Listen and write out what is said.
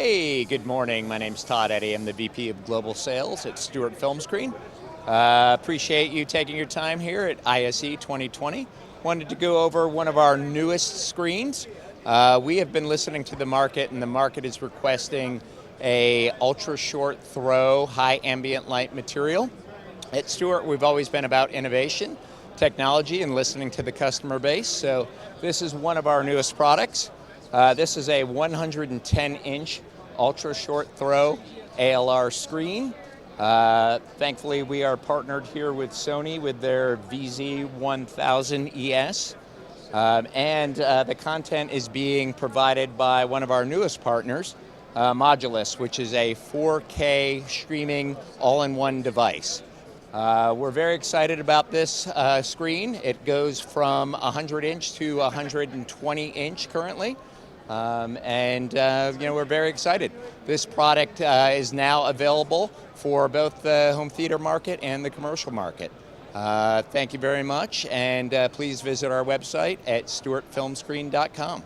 Hey, good morning. My name's Todd Eddy. I'm the VP of Global Sales at Stewart Filmscreen. Appreciate you taking your time here at ISE 2020. Wanted to go over one of our newest screens. We have been listening to the market, and the market is requesting a ultra short throw, high ambient light material. At Stewart, we've always been about innovation, technology, and listening to the customer base. So this is one of our newest products. This is a 110-inch ultra short throw ALR screen. Thankfully, we are partnered here with Sony with their VZ1000 ES. The content is being provided by one of our newest partners, Modulus, which is a 4K streaming all-in-one device. We're very excited about this screen. It goes from 100-inch to 120-inch currently. We're very excited. This product is now available for both the home theater market and the commercial market. Thank you very much, and please visit our website at stewartfilmscreen.com.